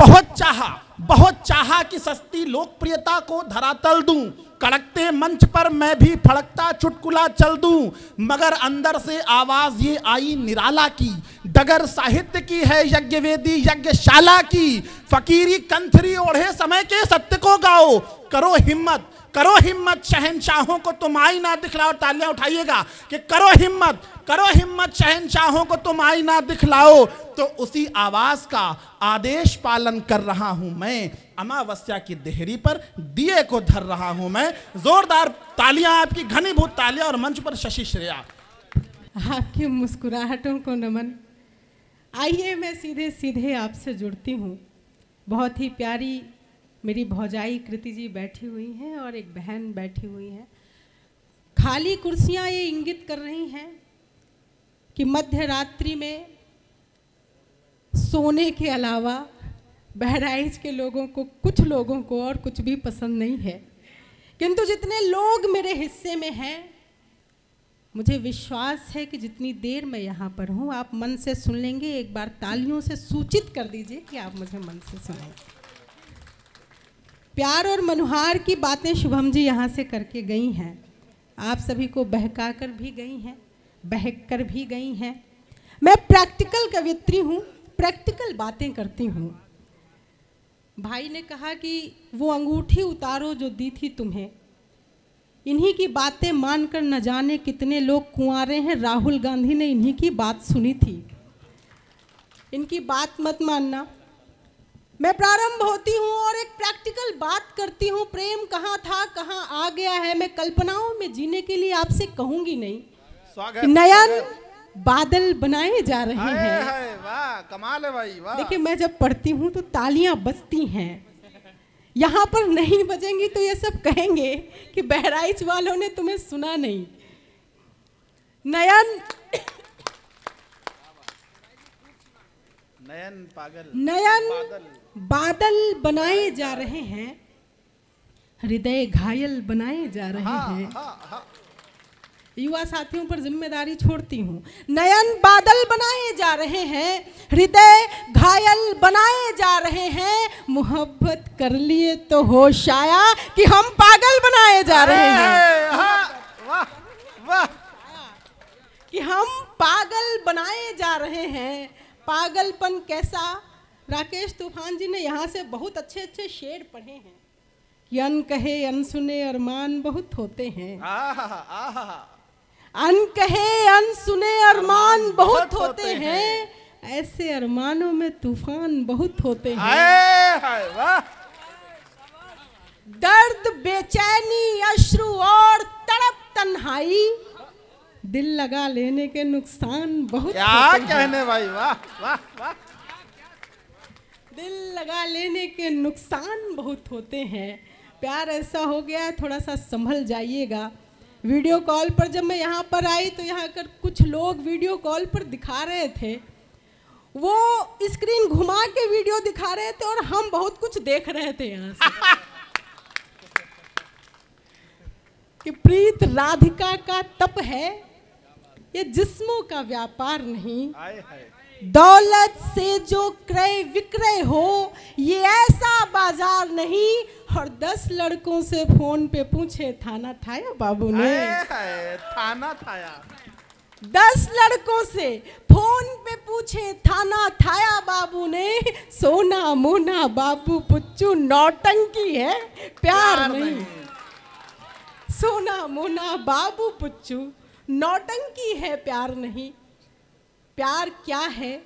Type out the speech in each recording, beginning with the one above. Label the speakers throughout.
Speaker 1: बहुत चाहा कि सस्ती लोकप्रियता को धरातल दूं, कड़कते मंच पर मैं भी फड़कता चुटकुला चल दूं, मगर अंदर से आवाज ये आई निराला की, डगर साहित्य की है यज्ञवेदी यज्ञशाला की, फकीरी कंथरी ओढ़े समय के सत्य को गाओ, करो हिम्मत शहंशाहों को तुम आईना दिखलाओ। तालियां उठाइएगा कि करो हिम्मत शहंशाहों को तुम आईना दिखलाओ। तो उसी आवाज का आदेश पालन कर रहा हूं मैं, अमावस्या की देहरी पर दिए को धर रहा हूं मैं। जोरदार तालियां, आपकी घनीभूत तालियां, और मंच पर शशि श्रेया।
Speaker 2: आपकी मुस्कुराहटों को नमन। आइए मैं सीधे सीधे आपसे जुड़ती हूँ। बहुत ही प्यारी मेरी भौजाई कृति जी बैठी हुई हैं और एक बहन बैठी हुई है। खाली कुर्सियाँ ये इंगित कर रही हैं कि मध्य रात्रि में सोने के अलावा बहराइच के लोगों को, कुछ लोगों को और कुछ भी पसंद नहीं है, किंतु जितने लोग मेरे हिस्से में हैं, मुझे विश्वास है कि जितनी देर मैं यहाँ पर हूँ आप मन से सुन लेंगे। एक बार तालियों से सूचित कर दीजिए कि आप मुझे मन से सुनेंगे। प्यार और मनुहार की बातें शुभम जी यहाँ से करके गई हैं, आप सभी को बहका कर भी गई हैं, बहक कर भी गई हैं। मैं प्रैक्टिकल कवियत्री हूँ, प्रैक्टिकल बातें करती हूँ। भाई ने कहा कि वो अंगूठी उतारो जो दी थी तुम्हें, इन्हीं की बातें मानकर न जाने कितने लोग कुंवारे हैं। राहुल गांधी ने इन्हीं की बात सुनी थी, इनकी बात मत मानना। मैं प्रारंभ होती हूँ और एक प्रैक्टिकल बात करती हूँ। प्रेम कहाँ था, कहाँ आ गया है, मैं कल्पनाओं में जीने के लिए आपसे कहूँगी नहीं। नयन बादल बनाए जा रहे हैं।
Speaker 1: वाह, कमाल है भाई, वाह।
Speaker 2: देखिए, मैं जब पढ़ती हूँ तो तालियां बजती हैं, यहाँ पर नहीं बजेंगी तो ये सब कहेंगे कि बहराइच वालों ने तुम्हें सुना नहीं। नयन बादल बनाए जा रहे हैं, हृदय घायल बनाए जा रहे हैं। युवा साथियों पर जिम्मेदारी छोड़ती हूँ। नयन बादल बनाए जा रहे हैं, हृदय घायल बनाए जा रहे हैं। मोहब्बत कर लिए तो होश आया कि हम पागल बनाए जा रहे हैं।
Speaker 1: वाह वाह,
Speaker 2: कि हम पागल बनाए जा रहे हैं। पागलपन कैसा? राकेश तूफान जी ने यहाँ से बहुत अच्छे अच्छे शेर पढ़े हैं कि अन कहे अनसुने अरमान बहुत होते हैं। अन कहे अनसुने अरमान बहुत होते हैं, ऐसे अरमानों में तूफान बहुत होते हैं। दर्द, बेचैनी, अश्रु और तड़प तन्हाई, दिल लगा लेने के नुकसान बहुत
Speaker 1: क्या कहने भाई, वाह वाह वाह।
Speaker 2: दिल लगा लेने के नुकसान बहुत होते हैं। प्यार ऐसा हो गया है, थोड़ा सा संभल जाइएगा। वीडियो कॉल पर जब मैं यहाँ पर आई तो यहाँ कर कुछ लोग वीडियो कॉल पर दिखा रहे थे, वो स्क्रीन घुमा के वीडियो दिखा रहे थे और हम बहुत कुछ देख रहे थे यहाँ से। कि प्रीत राधिका का तप है, ये जिस्मों का व्यापार नहीं। दौलत से जो क्रय विक्रय हो, ये ऐसा बाजार नहीं। और 10 लड़कों से फोन पे पूछे थाना थाया बाबू ने,
Speaker 1: थाना थाया।
Speaker 2: 10 लड़कों से फोन पे पूछे थाना थाया बाबू ने। सोना मोना बाबू पुच्चू नौटंकी है, प्यार नहीं। सोना मोना बाबू पुच्चू नौटंकी है, प्यार नहीं। प्यार क्या है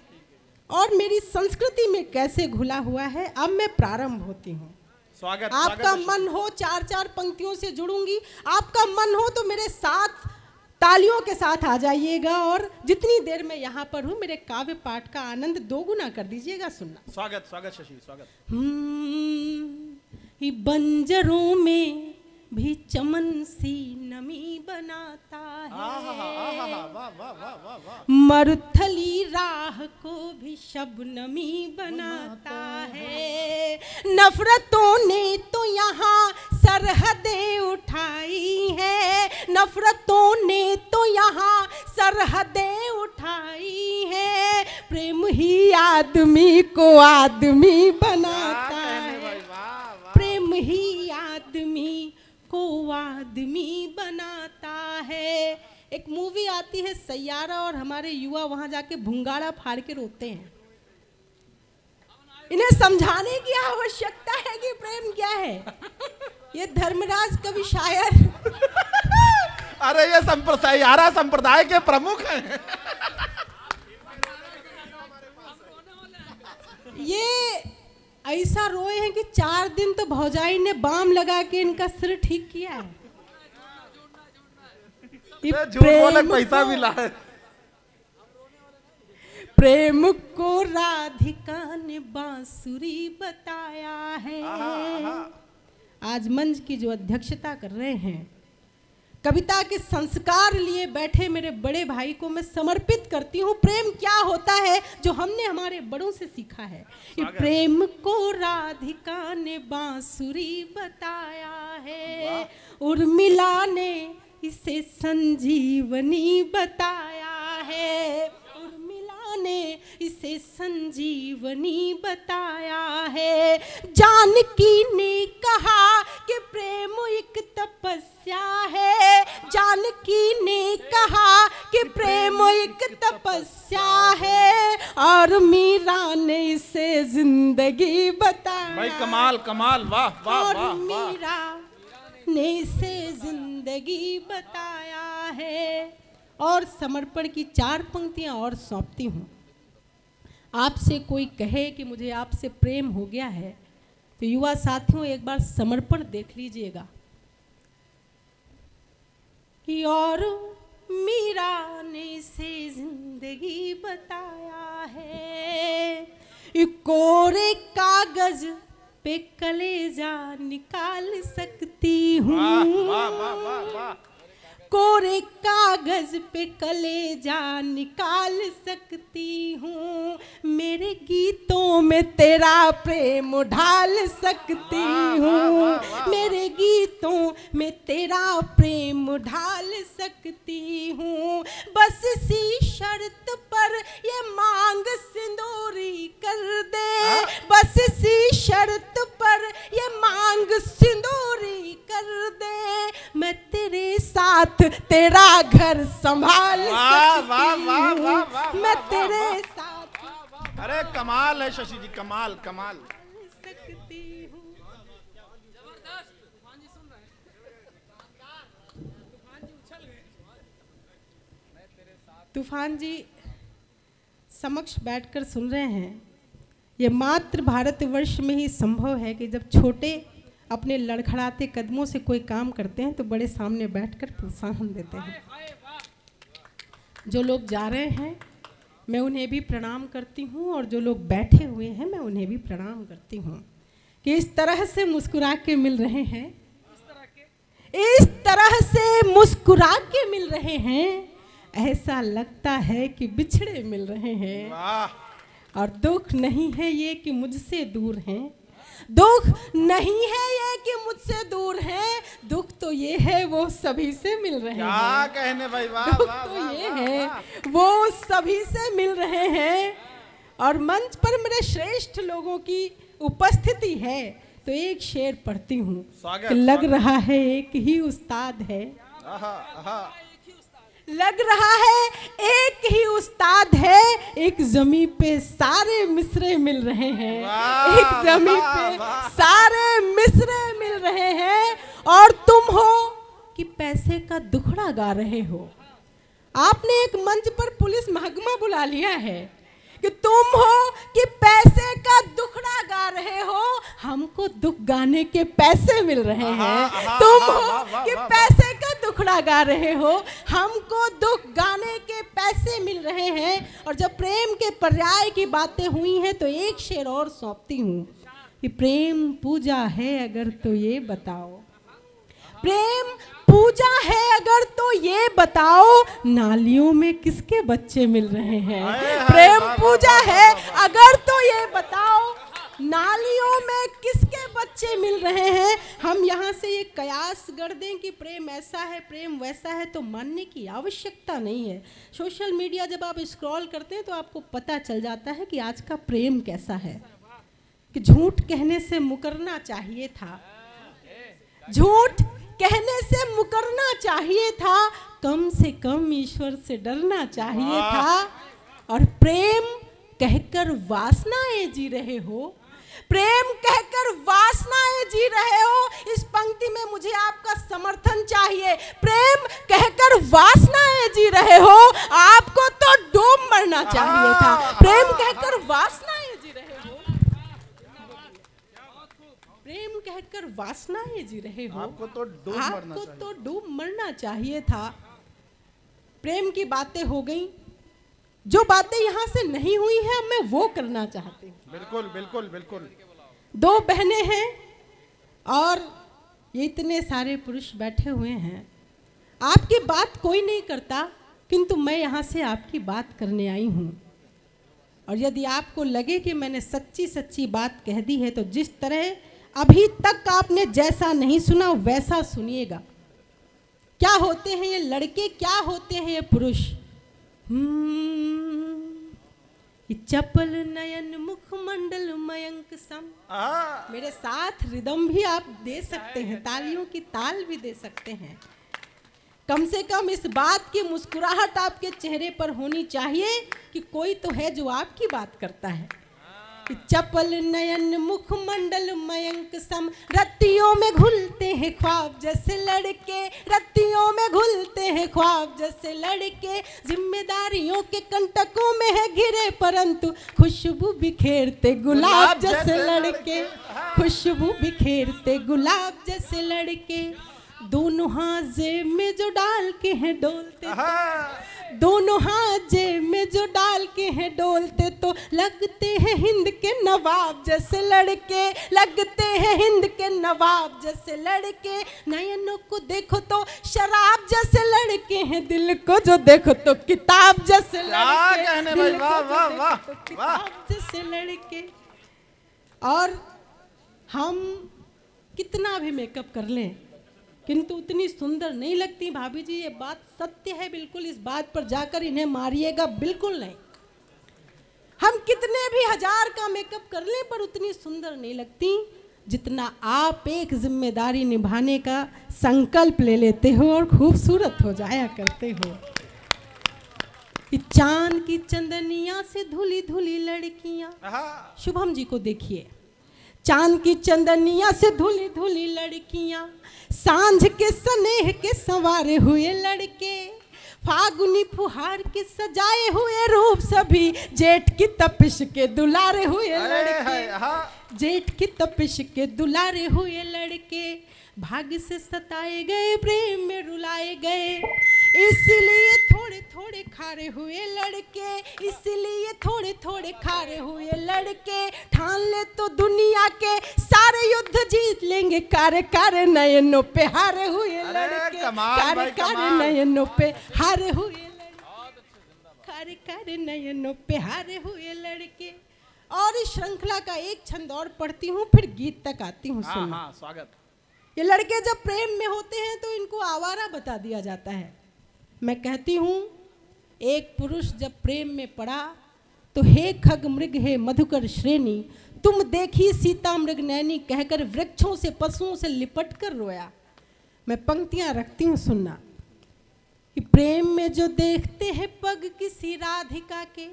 Speaker 2: और मेरी संस्कृति में कैसे घुला हुआ है, अब मैं प्रारंभ होती हूँ।
Speaker 1: स्वागत।
Speaker 2: आपका मन हो 4-4 पंक्तियों से जुड़ूंगी, आपका मन हो तो मेरे साथ तालियों के साथ आ जाइएगा और जितनी देर मैं यहाँ पर हूँ मेरे काव्य पाठ का आनंद दोगुना कर दीजिएगा। सुनना।
Speaker 1: स्वागत स्वागत शशि, स्वागत।
Speaker 2: बंजरों में भी चमन सी नमी बनाता है, मरुथली राह को भी शबनमी बनाता है। नफरतों ने तो यहाँ सरहदें उठाई है, नफरतों ने तो यहाँ सरहदें उठाई है। प्रेम ही आदमी को आदमी बनाता है, प्रेम ही आदमी को आदमी बनाता है। एक मूवी आती है सैयारा और हमारे युवा वहां जाके भुंगाड़ा फाड़ के रोते हैं। इन्हें समझाने की आवश्यकता है कि प्रेम क्या है। ये धर्मराज कवि शायर
Speaker 1: अरे ये सैयारा संप्रदाय के प्रमुख हैं। ये ऐसा रोए हैं कि 4 दिन तो भौजाई ने बाम लगा के इनका सिर ठीक किया है। झूठ बोले पैसा मिला है। प्रेम को राधिका ने बांसुरी बताया है। आज मंच की जो अध्यक्षता कर रहे हैं, कविता के संस्कार लिए बैठे मेरे बड़े भाई को मैं समर्पित करती हूँ। प्रेम क्या होता है जो हमने हमारे बड़ों से सीखा है। प्रेम को राधिका ने बांसुरी बताया है, उर्मिला ने इसे संजीवनी बताया है, उर्मिला ने इसे संजीवनी बताया है। जानकी ने कहा कि प्रेम एक तपस्या है, जानकी ने कहा कि प्रेम एक तपस्या है, और मीरा ने इसे जिंदगी बताया। भाई कमाल कमाल, वाह वाह वाह। और मीरा ने इसे जिंदगी बताया है। और समर्पण की 4 पंक्तियां और सौंपती हूँ। आपसे कोई कहे कि मुझे आपसे प्रेम हो गया है, तो युवा साथियों एक बार समर्पण देख लीजिएगा कि और मीरा ने इसे जिंदगी बताया है। कोरे कागज पे कलेजा निकाल सकती हूँ, कोरे कागज पे कलेजा निकाल सकती हूँ, मेरे गीतों में तेरा प्रेम ढाल सकती हूँ, मेरे गीतों में तेरा प्रेम ढाल सकती हूँ। बस इसी शर्त पर ये मांग सिंदूरी कर दे, बस इसी शर्त पर ये मांग सिंदूरी कर दे, मैं तेरे साथ तेरा घर संभाल सकती हूँ, मैं तेरे साथ। अरे कमाल है शशि जी, कमाल कमाल सकती हूँ। तूफान जी समक्ष बैठकर सुन रहे हैं। ये मात्र भारतवर्ष में ही संभव है कि जब छोटे अपने लड़खड़ाते कदमों से कोई काम करते हैं तो बड़े सामने बैठकर प्रोत्साहन देते हैं। जो लोग जा रहे हैं मैं उन्हें भी प्रणाम करती हूँ, और जो लोग बैठे हुए हैं मैं उन्हें भी प्रणाम करती हूँ कि इस तरह से मुस्कुरा के मिल रहे हैं, इस तरह से मुस्कुरा के मिल रहे हैं। ऐसा लगता है कि बिछड़े मिल रहे हैं। और दुख नहीं है ये कि मुझसे दूर हैं, दुख नहीं है ये कि मुझसे दूर हैं, दुख तो ये है वो सभी से मिल रहे हैं। क्या कहने भाई, वाह दुख वाह, तो वाह, ये वाह, है वाह। वो सभी से मिल रहे हैं। और मंच पर मेरे श्रेष्ठ लोगों की उपस्थिति है तो एक शेर पढ़ती हूँ। लग रहा है एक ही उस्ताद है, लग रहा है एक ही उस्ताद है, एक जमी पे सारे मिसरे मिल रहे हैं, एक जमी पे सारे मिसरे मिल रहे हैं। और तुम हो कि पैसे का दुखड़ा गा रहे हो। आपने एक मंच पर पुलिस महकमा बुला लिया है कि तुम हो कि पैसे का दुखड़ा गा रहे हो, हमको दुख गाने के पैसे मिल रहे हैं। तुम हो कि पैसे का दुखड़ा गा रहे हो, हमको दुख गाने के पैसे मिल रहे हैं। और जब प्रेम के पर्याय की बातें हुई हैं तो एक शेर और सौंपती हूँ कि प्रेम पूजा है अगर तो ये बताओ, प्रेम पूजा है अगर तो ये बताओ, नालियों में किसके बच्चे मिल रहे हैं। प्रेम पूजा है अगर तो ये बताओ, नालियों में किसके
Speaker 2: बच्चे मिल रहे हैं, हम यहाँ से ये कयास गढ़ दें कि प्रेम ऐसा है, प्रेम वैसा है, तो मानने की आवश्यकता नहीं है। सोशल मीडिया जब आप स्क्रॉल करते हैं तो आपको पता चल जाता है कि आज का प्रेम कैसा है, कि झूठ कहने से मुकरना चाहिए था, झूठ कहने से मुकरना चाहिए था, कम से कम ईश्वर से डरना चाहिए था। और प्रेम कहकर वासनाएं जी रहे हो, प्रेम कहकर वासनाएं जी रहे हो। इस पंक्ति में मुझे आपका समर्थन चाहिए। प्रेम कहकर वासनाएं जी रहे हो, आपको तो डूब मरना चाहिए था। प्रेम कहकर वासनाएं जी रहे हो, प्रेम कहकर वासनाएं जी रहे हो,
Speaker 1: आपको तो डूब
Speaker 2: मरना चाहिए था। प्रेम की बातें हो गई, जो बातें यहाँ से नहीं हुई हैं मैं वो करना चाहती हूँ।
Speaker 1: बिल्कुल बिल्कुल बिल्कुल।
Speaker 2: दो बहनें हैं और ये इतने सारे पुरुष बैठे हुए हैं, आपकी बात कोई नहीं करता, किंतु मैं यहाँ से आपकी बात करने आई हूँ। और यदि आपको लगे कि मैंने सच्ची सच्ची बात कह दी है, तो जिस तरह अभी तक आपने जैसा नहीं सुना वैसा सुनिएगा। क्या होते हैं ये लड़के, क्या होते हैं ये पुरुष? ये चपल नयन मुखमंडल मयंक सम। मेरे साथ रिदम भी आप दे सकते हैं, तालियों की ताल भी दे सकते हैं। कम से कम इस बात की मुस्कुराहट आपके चेहरे पर होनी चाहिए कि कोई तो है जो आपकी बात करता है। चपल नयन मुखमंडल मयंक सम, रत्तियों में घुलते हैं ख्वाब जैसे लड़के, रत्तियों में घुलते हैं ख्वाब जैसे लड़के, जिम्मेदारियों के कंटकों में है घिरे परंतु खुशबू बिखेरते गुलाब जैसे लड़के, खुशबू बिखेरते गुलाब जैसे लड़के। दोनों हाथ जेब में जो डाल के हैं डोलते, दोनों हाथ जेब में जो डाल के हैं डोलते, तो लगते हैं हिंद के नवाब जैसे लड़के, लगते हैं हिंद के नवाब जैसे लड़के। नयनों को देखो तो शराब जैसे लड़के हैं, दिल को जो देखो तो किताब जैसे लड़के, दिल को जो देखो तो किताब जैसे लड़के। और हम कितना भी मेकअप कर लें किंतु उतनी सुंदर नहीं लगती भाभी जी, ये बात सत्य है बिल्कुल। इस बात पर जाकर इन्हें मारिएगा बिल्कुल नहीं। हम कितने भी हजार का मेकअप कर लें पर उतनी सुंदर नहीं लगती जितना आप एक जिम्मेदारी निभाने का संकल्प ले लेते हो और खूबसूरत हो जाया करते हो। चांद की चंदनिया से धुली धुली लड़कियां, शुभम जी को देखिए, चांद की चंदनिया से धुली धुली लड़कियां, सांझ के स्नेह के संवारे हुए लड़के, फागुनी फुहार के सजाए हुए रूप सभी, जेठ की तपिश के दुलारे हुए लड़के, जेठ की तपिश के दुलारे हुए लड़के, भाग्य से सताए गए प्रेम में रुलाए गए, इसलिए थोड़े थोड़े खारे हुए लड़के, इसलिए थोड़े थोड़े खारे हुए लड़के, ठान ले तो दुनिया के सारे युद्ध जीत लेंगे, कारे कारे नयनों पे हारे हुए लड़के, कारे कारे नयनों पे हारे हुए लड़के, कारे कारे नयनों पे हारे हुए लड़के। और इस श्रृंखला का एक छंद और पढ़ती हूँ फिर गीत तक आती हूँ। सुनो,
Speaker 1: स्वागत।
Speaker 2: ये लड़के जब प्रेम में होते हैं तो इनको आवारा बता दिया जाता है। मैं कहती हूँ एक पुरुष जब प्रेम में पड़ा तो हे खग मृग हे मधुकर श्रेणी, तुम देखी सीता मृग नैनी कहकर वृक्षों से पशुओं से लिपट कर रोया। मैं पंक्तियां रखती हूँ, सुनना। कि प्रेम में जो देखते हैं पग किसी राधिका के,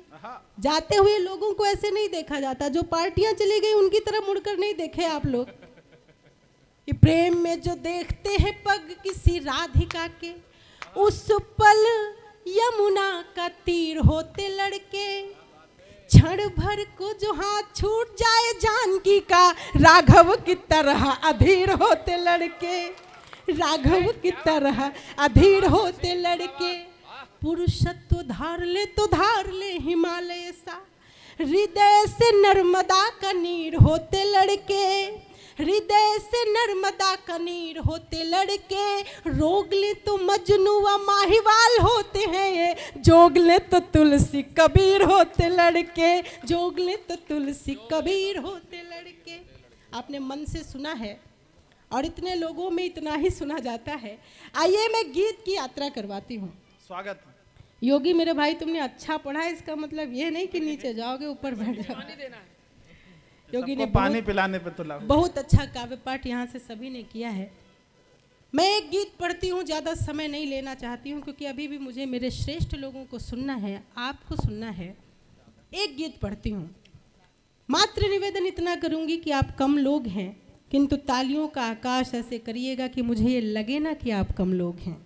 Speaker 2: जाते हुए लोगों को ऐसे नहीं देखा जाता, जो पार्टियां चली गई उनकी तरफ मुड़कर नहीं देखे आप लोग। कि प्रेम में जो देखते हैं पग किसी राधिका के, उस पल यमुना का तीर होते लड़के, क्षण भर को जो हाथ छूट जाए जानकी का, राघव की तरह अधीर होते लड़के, राघव की तरह अधीर होते लड़के। पुरुषत्व धार ले तो धार ले हिमालय सा, हृदय से नर्मदा का नीर होते लड़के, हृदय से नर्मदा का नीर होते लड़के। रोग ले तो मजनू व माहिवाल होते हैं ये, जोग ले तो तुलसी कबीर होते लड़के, जोग ले तो तुलसी कबीर होते लड़के। आपने मन से सुना है और इतने लोगों में इतना ही सुना जाता है। आइए मैं गीत की यात्रा करवाती हूँ।
Speaker 1: स्वागत।
Speaker 2: योगी मेरे भाई, तुमने अच्छा पढ़ा, इसका मतलब ये नहीं कि नीचे जाओगे ऊपर बैठ जाओ। योगी ने
Speaker 1: पानी पिलाने पे तो
Speaker 2: बहुत अच्छा काव्य पाठ यहाँ से सभी ने किया है। मैं एक गीत पढ़ती हूँ, ज़्यादा समय नहीं लेना चाहती हूँ क्योंकि अभी भी मुझे मेरे श्रेष्ठ लोगों को सुनना है, आपको सुनना है। एक गीत पढ़ती हूँ, मात्र निवेदन इतना करूँगी कि आप कम लोग हैं, किंतु तालियों का आकाश ऐसे करिएगा कि मुझे ये लगे ना कि आप कम लोग हैं।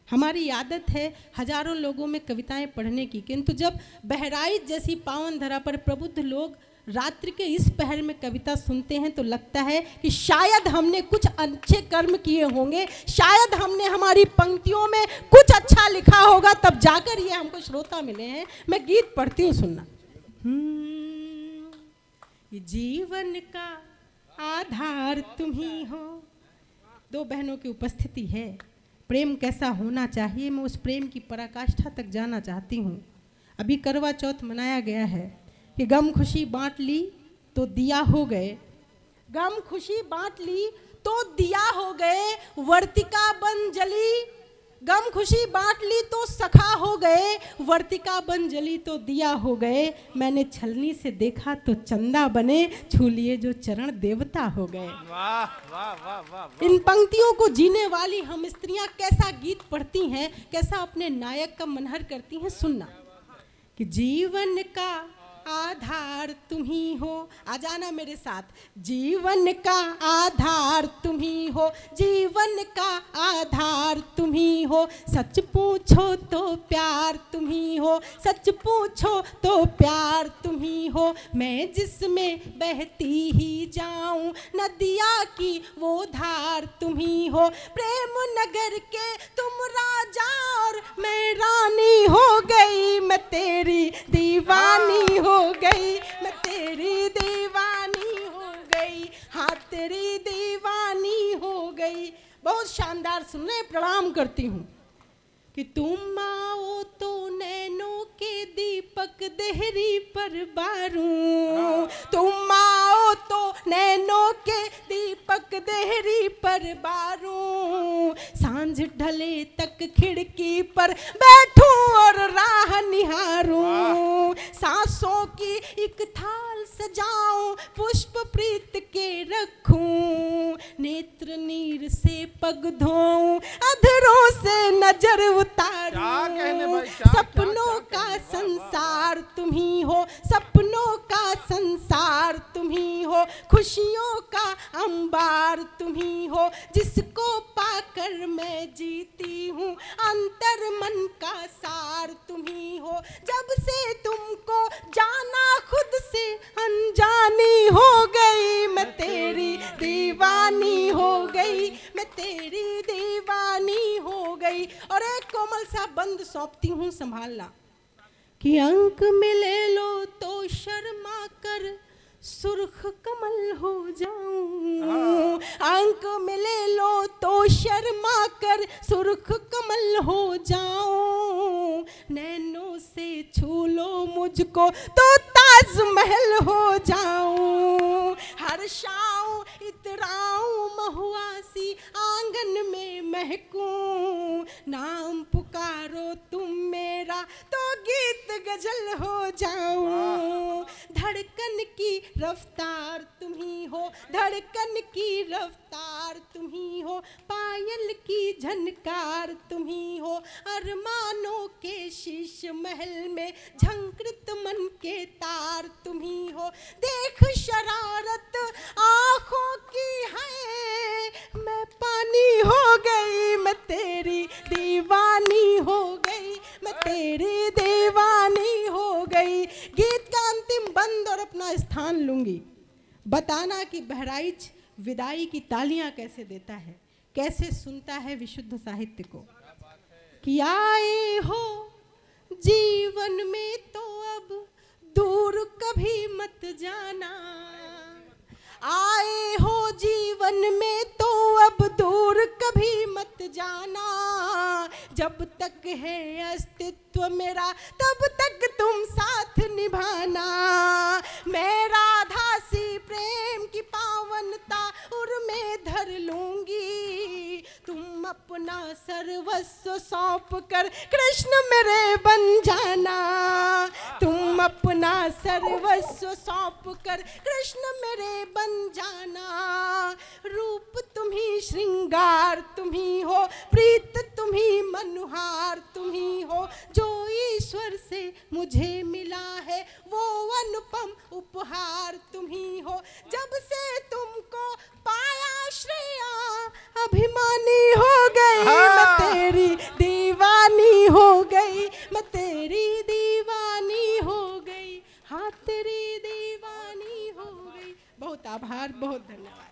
Speaker 2: हमारी आदत है हजारों लोगों में कविताएं पढ़ने की, किंतु जब बहराइच जैसी पावन धरा पर प्रबुद्ध लोग रात्रि के इस पहर में कविता सुनते हैं तो लगता है कि शायद हमने कुछ अच्छे कर्म किए होंगे, शायद हमने हमारी पंक्तियों में कुछ अच्छा लिखा होगा, तब जाकर ये हमको श्रोता मिले हैं। मैं गीत पढ़ती हूँ, सुनना। जीवन का आधार तुम ही हो। दो बहनों की उपस्थिति है। प्रेम कैसा होना चाहिए, मैं उस प्रेम की पराकाष्ठा तक जाना चाहती हूँ। अभी करवा चौथ मनाया गया है कि गम खुशी बांट ली तो दिया हो गए, गम खुशी बांट ली तो दिया हो गए, वर्तिका बन जली। गम खुशी बांट ली तो सखा हो गए, वर्तिका बन जली तो दिया हो गए। मैंने छलनी से देखा तो चंदा बने, छू लिए जो चरण देवता हो गए।
Speaker 1: वाह वाह वाह वाह।
Speaker 2: इन पंक्तियों को जीने वाली हम स्त्रियां कैसा गीत पढ़ती हैं, कैसा अपने नायक का मनहर करती हैं, सुनना। कि जीवन का आधार तुम ही हो, आ जाना मेरे साथ। जीवन का आधार तुम ही हो, जीवन का आधार तुम ही हो, सच पूछो तो प्यार तुम ही हो, सच पूछो तो प्यार तुम ही हो। मैं जिसमें बहती ही जाऊं नदिया की वो धार तुम ही हो। प्रेम नगर के तुम राजा और मैं रानी हो गई, मैं तेरी दीवानी हो गई, मैं तेरी दीवानी हो गई, हाँ तेरी दीवानी हो गई। बहुत शानदार, सुनने प्रणाम करती हूँ। कि तुम आओ तो नैनों के दीपक देहरी पर बारूं, तुम आओ तो नैनों के दीपक देहरी पर बारूं, सांझ ढले तक खिड़की पर बैठूं और राह निहारूं, सांसों की एक थाल सजाऊं, पुष्प प्रीत के रखूं, नेत्र नीर से पग धोऊं, अधरों से नजर उतारूं। सपनों का संसार तुम ही हो, सपनों का संसार तुम ही हो, खुशियों का अंबार तुम ही हो, जिसको पाकर मैं जीती हूँ, अंतर मन का सार तुम ही हो। जब से तुमको जाना खुद से अनजानी हो गई, मैं तेरी दीवानी हो गई, मैं तेरी दीवानी हो गई। और एक कोमल सा बंद सौंपती हूँ, संभालना। कि अंक में ले लो तो शर्मा कर सुर्ख कमल हो जाऊं, अंक में ले लो तो शर्मा कर सुर्ख कमल हो जाऊं, नैनों से छू लो मुझको तो ताजमहल हो जाऊं, हर्षाऊं इतराऊं महुआ सी आंगन में महकूं, नाम पुकारो तुम मेरा तो गीत गजल हो जाऊं, धड़कन की रफ्तार तुम ही हो, धड़कन की रफ्तार तुम ही हो, पायल की झनकार तुम ही हो, अरमानों के शीश महल में झंकृत मन के तार तुम ही हो। देख शरारत आँखों की है, मैं पानी हो गई, मैं तेरी दीवानी हो गई, मैं तेरी दीवानी हो गई। गीत का अंतिम बंद और अपना स्थान लूंगी। बताना कि बहराइच विदाई की तालियां कैसे देता है, कैसे सुनता है विशुद्ध साहित्य को। कि आए हो जीवन में तो अब दूर कभी मत जाना, आए हो जीवन में तो अब दूर कभी मत जाना, जब तक है अस्तित्व मेरा तब तक तुम साथ निभाना। मैं राधा सी प्रेम की पावन सर्वस्व सौंप कर कृष्ण मेरे बन जाना, तुम अपना सर्वस्व सौंप कर कृष्ण मेरे बन जाना। रूप तुम्ही, श्रृंगार तुम्ही हो, प्रीत तुम्ही, मनुहार तुम्ही हो, जो ईश्वर से मुझे मिला है वो अनुपम उपहार तुम्ही हो। जब से तुमको पाया श्रेया अभिमानी हो गई, मैं तेरी दीवानी हो गई, मैं तेरी दीवानी हो गई, हाँ तेरी दीवानी हो गई। बहुत आभार, बहुत धन्यवाद।